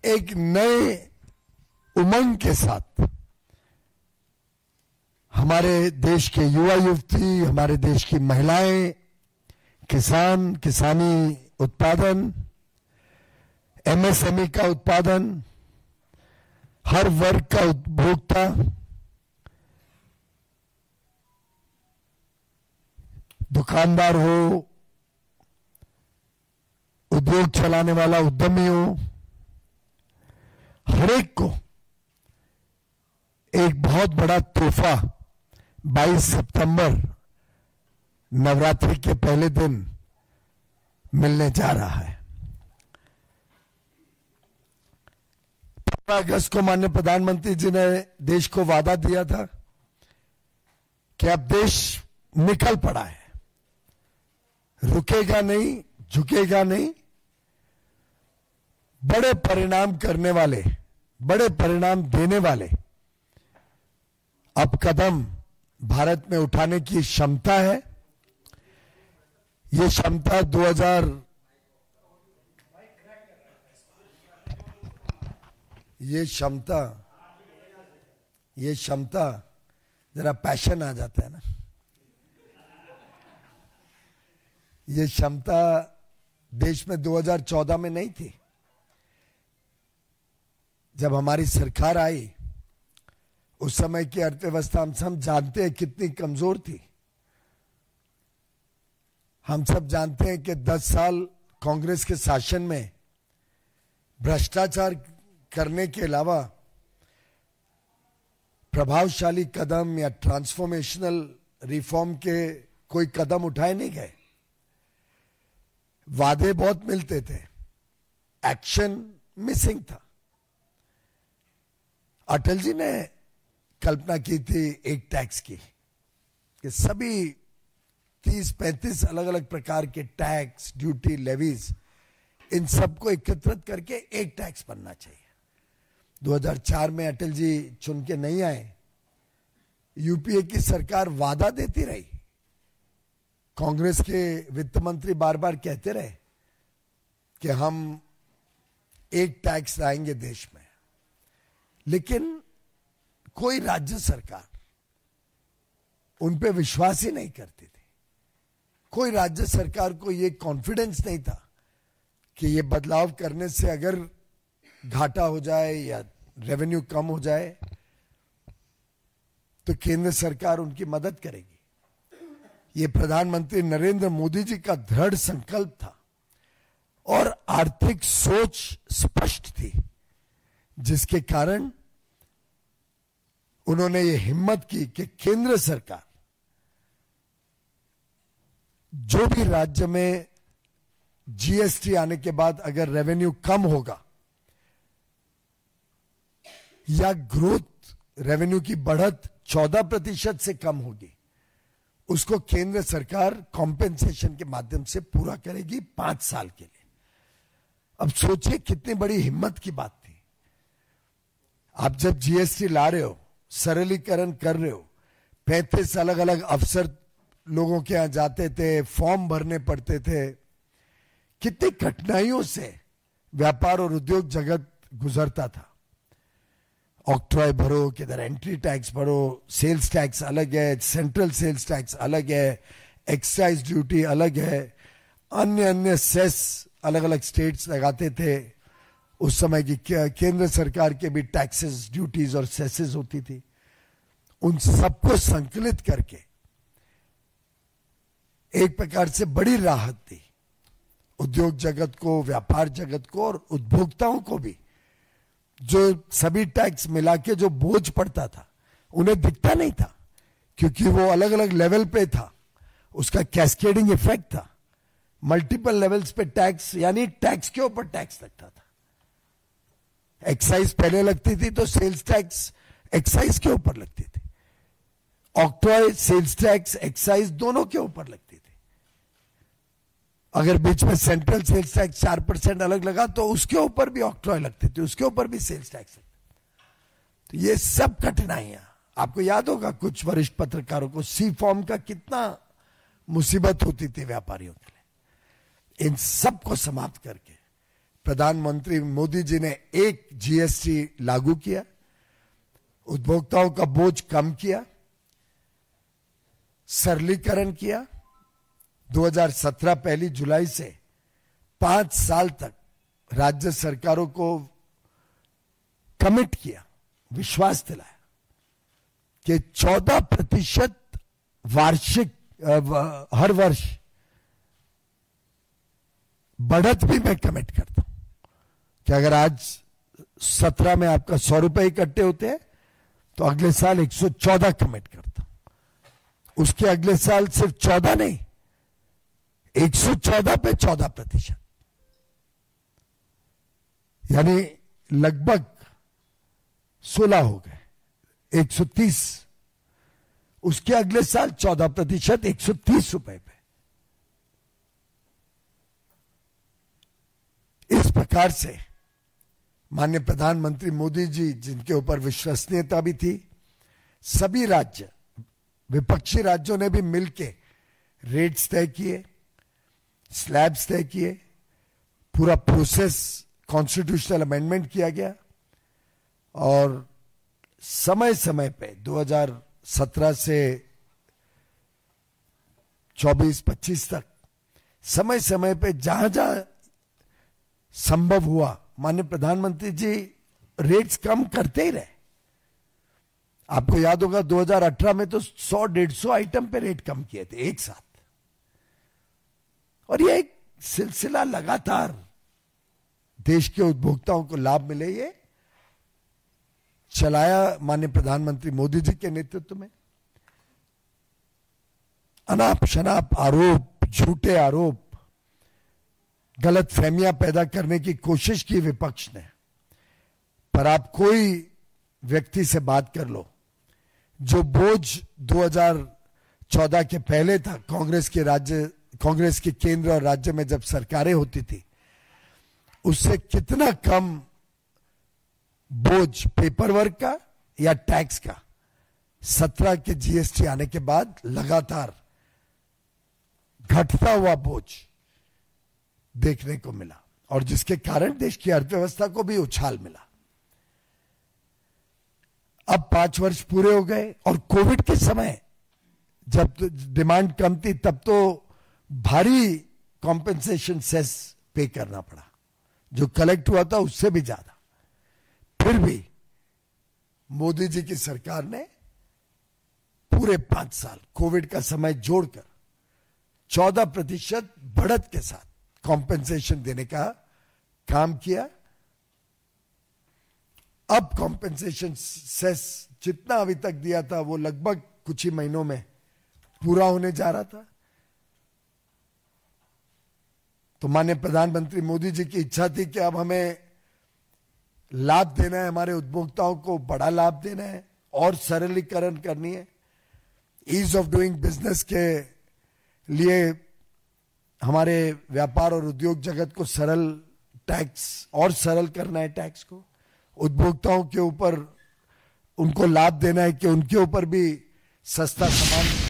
एक नए उमंग के साथ हमारे देश के युवा युवती, हमारे देश की महिलाएं, किसान, किसानी उत्पादन, एमएसएमई का उत्पादन, हर वर्ग का उपभोक्ता, दुकानदार हो, उद्योग चलाने वाला उद्यमी हो, हर एक को एक बहुत बड़ा तोहफा 22 सितंबर नवरात्रि के पहले दिन मिलने जा रहा है। 15 अगस्त को माननीय प्रधानमंत्री जी ने देश को वादा दिया था कि अब देश निकल पड़ा है, रुकेगा नहीं, झुकेगा नहीं। बड़े परिणाम करने वाले, बड़े परिणाम देने वाले अब कदम भारत में उठाने की क्षमता है। ये क्षमता 2000 ये क्षमता जरा पैशन आ जाता है ना, ये क्षमता देश में 2014 में नहीं थी। जब हमारी सरकार आई उस समय की अर्थव्यवस्था हम सब जानते हैं कितनी कमजोर थी। हम सब जानते हैं कि 10 साल कांग्रेस के शासन में भ्रष्टाचार करने के अलावा प्रभावशाली कदम या ट्रांसफॉर्मेशनल रिफॉर्म के कोई कदम उठाए नहीं गए। वादे बहुत मिलते थे, एक्शन मिसिंग था। अटल जी ने कल्पना की थी एक टैक्स की कि सभी 30-35 अलग अलग प्रकार के टैक्स, ड्यूटी, लेवीज, इन सबको एकत्रित करके एक टैक्स बनना चाहिए। 2004 में अटल जी चुन के नहीं आए। यूपीए की सरकार वादा देती रही, कांग्रेस के वित्त मंत्री बार बार कहते रहे कि हम एक टैक्स लाएंगे देश में, लेकिन कोई राज्य सरकार उन पे विश्वास ही नहीं करती थी। कोई राज्य सरकार को ये कॉन्फिडेंस नहीं था कि ये बदलाव करने से अगर घाटा हो जाए या रेवेन्यू कम हो जाए तो केंद्र सरकार उनकी मदद करेगी। ये प्रधानमंत्री नरेंद्र मोदी जी का दृढ़ संकल्प था और आर्थिक सोच स्पष्ट थी, जिसके कारण उन्होंने ये हिम्मत की कि केंद्र सरकार जो भी राज्य में जीएसटी आने के बाद अगर रेवेन्यू कम होगा या ग्रोथ, रेवेन्यू की बढ़त 14% से कम होगी, उसको केंद्र सरकार कॉम्पेंसेशन के माध्यम से पूरा करेगी 5 साल के लिए। अब सोचिए कितनी बड़ी हिम्मत की बात थी। आप जब जीएसटी ला रहे हो, सरलीकरण कर रहे हो, 35 अलग अलग अफसर लोगों के यहां जाते थे, फॉर्म भरने पड़ते थे, कितनी कठिनाइयों से व्यापार और उद्योग जगत गुजरता था। ऑक्ट्रॉय भरो, किधर एंट्री टैक्स भरो, सेल्स टैक्स अलग है, सेंट्रल सेल्स टैक्स अलग है, एक्साइज ड्यूटी अलग है, अन्य अन्य सेस अलग अलग स्टेट्स लगाते थे। उस समय की केंद्र सरकार के भी टैक्सेस, ड्यूटीज और सेसेस होती थी। उन सबको संकलित करके एक प्रकार से बड़ी राहत दी उद्योग जगत को, व्यापार जगत को और उपभोक्ताओं को भी। जो सभी टैक्स मिला के जो बोझ पड़ता था उन्हें दिखता नहीं था, क्योंकि वो अलग अलग लेवल पे था, उसका कैस्केडिंग इफेक्ट था। मल्टीपल लेवल्स पे टैक्स, यानी टैक्स के ऊपर टैक्स लगता था। एक्साइज पहले लगती थी तो सेल्स टैक्स एक्साइज के ऊपर लगती थी। ऑक्ट्रॉय, सेल्स टैक्स, एक्साइज दोनों के ऊपर लगती थी। अगर बीच में सेंट्रल सेल्स टैक्स 4% अलग लगा तो उसके ऊपर भी ऑक्ट्रॉय लगती थी, उसके ऊपर भी सेल्स टैक्स लगता। तो ये सब कठिनाइयां, आपको याद होगा कुछ वरिष्ठ पत्रकारों को सी फॉर्म का कितना मुसीबत होती थी व्यापारियों के लिए। इन सब को समाप्त करके प्रधानमंत्री मोदी जी ने एक जीएसटी लागू किया, उपभोक्ताओं का बोझ कम किया, सरलीकरण किया। 2017 पहली जुलाई से 5 साल तक राज्य सरकारों को कमिट किया, विश्वास दिलाया कि 14% वार्षिक हर वर्ष बढ़त भी मैं कमिट करता हूं कि अगर आज 17 में आपका 100 रुपए इकट्ठे होते हैं तो अगले साल 114 कमिट करता हूं। उसके अगले साल सिर्फ 14 नहीं, 114 पे 14%, यानी लगभग 16 हो गए, 130। उसके अगले साल 14%, 130 रुपए पे। इस प्रकार से माननीय प्रधानमंत्री मोदी जी, जिनके ऊपर विश्वसनीयता भी थी, सभी राज्य, विपक्षी राज्यों ने भी मिलकर रेट्स तय किए, स्लैब्स तय किए, पूरा प्रोसेस कॉन्स्टिट्यूशनल अमेंडमेंट किया गया और समय समय पे 2017 से 24-25 तक समय समय पे जहां जहां संभव हुआ माननीय प्रधानमंत्री जी रेट्स कम करते ही रहे। आपको याद होगा 2018 में तो 100-150 आइटम पे रेट कम किए थे एक साथ, और ये एक सिलसिला लगातार देश के उपभोक्ताओं को लाभ मिले, ये चलाया माननीय प्रधानमंत्री मोदी जी के नेतृत्व में। अनाप शनाप आरोप, झूठे आरोप, गलत फहमियां पैदा करने की कोशिश की विपक्ष ने, पर आप कोई व्यक्ति से बात कर लो, जो बोझ 2014 के पहले था, कांग्रेस के केंद्र और राज्य में जब सरकारें होती थी, उससे कितना कम बोझ पेपर वर्क का या टैक्स का 17 के जीएसटी आने के बाद लगातार घटता हुआ बोझ देखने को मिला, और जिसके कारण देश की अर्थव्यवस्था को भी उछाल मिला। अब 5 वर्ष पूरे हो गए और कोविड के समय जब डिमांड कम थी तब तो भारी कॉम्पेंसेशन सेस पे करना पड़ा, जो कलेक्ट हुआ था उससे भी ज्यादा। फिर भी मोदी जी की सरकार ने पूरे 5 साल कोविड का समय जोड़कर 14% बढ़त के साथ कॉम्पेंसेशन देने का काम किया। अब कॉम्पेंसेशन सेस जितना अभी तक दिया था वो लगभग कुछ ही महीनों में पूरा होने जा रहा था। तो माननीय प्रधानमंत्री मोदी जी की इच्छा थी कि अब हमें लाभ देना है, हमारे उपभोक्ताओं को बड़ा लाभ देना है और सरलीकरण करनी है। ईज ऑफ डूइंग बिजनेस के लिए हमारे व्यापार और उद्योग जगत को सरल करना है, टैक्स को उपभोक्ताओं के ऊपर उनको लाभ देना है कि उनके ऊपर भी सस्ता सामान